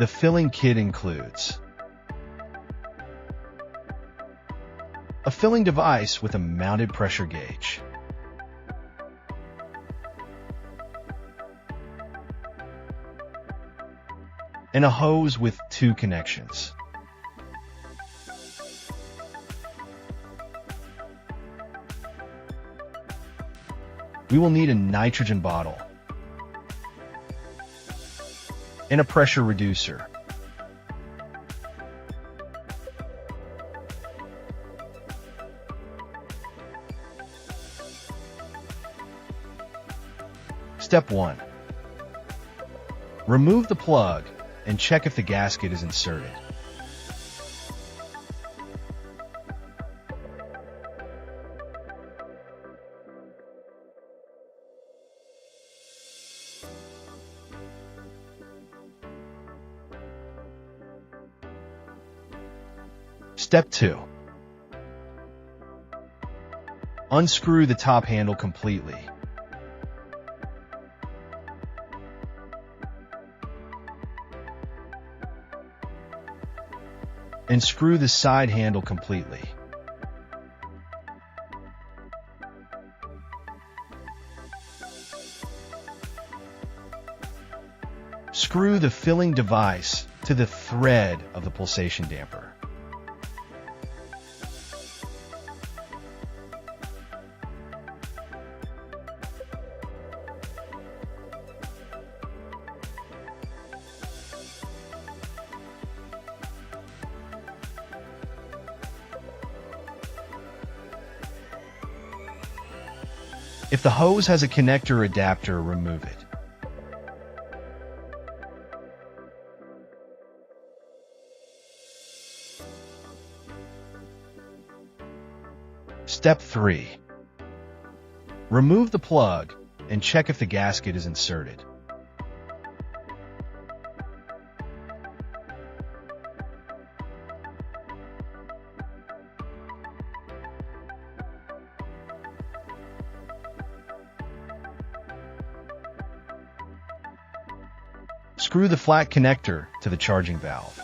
The filling kit includes a filling device with a mounted pressure gauge, and a hose with 2 connections. We will need a nitrogen bottle and a pressure reducer. Step 1. Remove the plug and check if the gasket is inserted. Step 2. Unscrew the top handle completely. And screw the side handle completely. Screw the filling device to the thread of the pulsation damper. If the hose has a connector or adapter, remove it. Step 3. Remove the plug and check if the gasket is inserted. Screw the flat connector to the charging valve.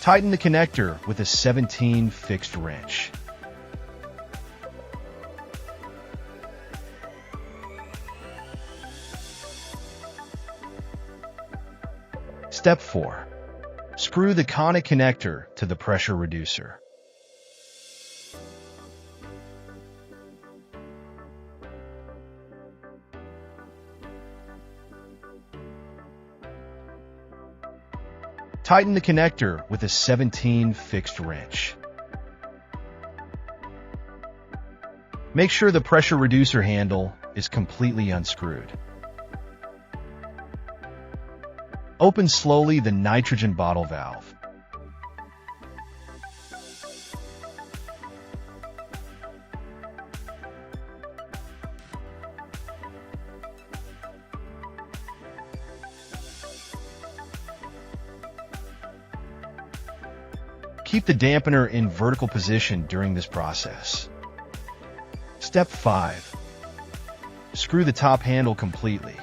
Tighten the connector with a 17 fixed wrench. Step 4. Screw the conic connector to the pressure reducer. Tighten the connector with a 17 fixed wrench. Make sure the pressure reducer handle is completely unscrewed. Open slowly the nitrogen bottle valve. Keep the dampener in vertical position during this process. Step 5. Screw the top handle completely.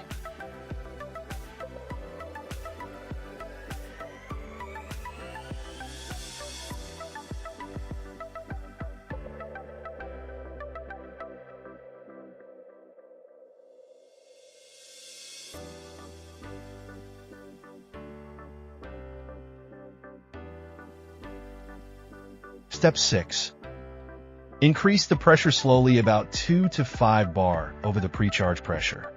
Step 6. Increase the pressure slowly about 2 to 5 bar over the pre-charge pressure.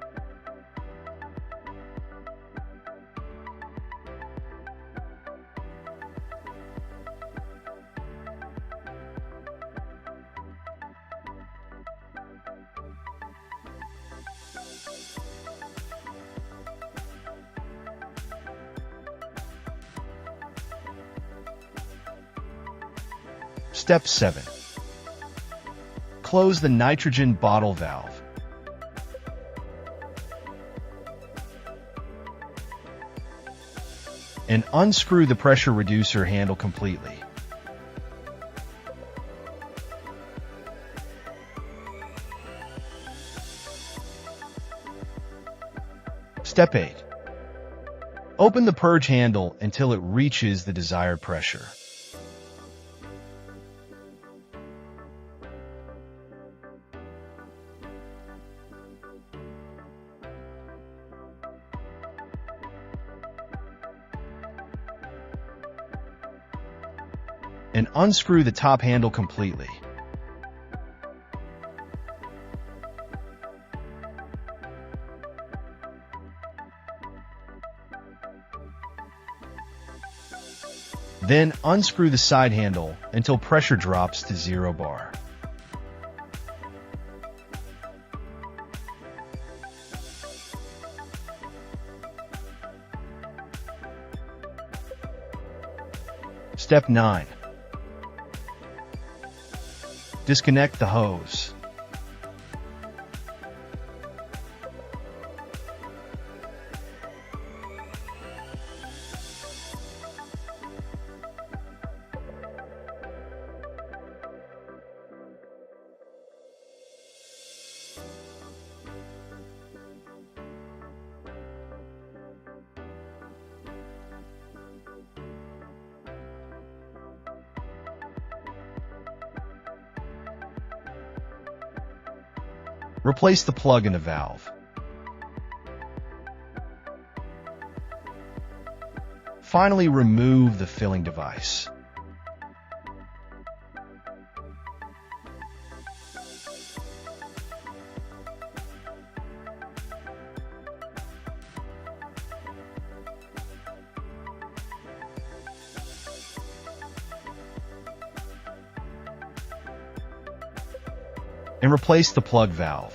Step 7. Close the nitrogen bottle valve. and unscrew the pressure reducer handle completely. Step 8. Open the purge handle until it reaches the desired pressure. And unscrew the top handle completely. Then unscrew the side handle until pressure drops to 0 bar. Step 9. Disconnect the hose. Replace the plug in the valve. Finally, remove the filling device. And replace the plug valve.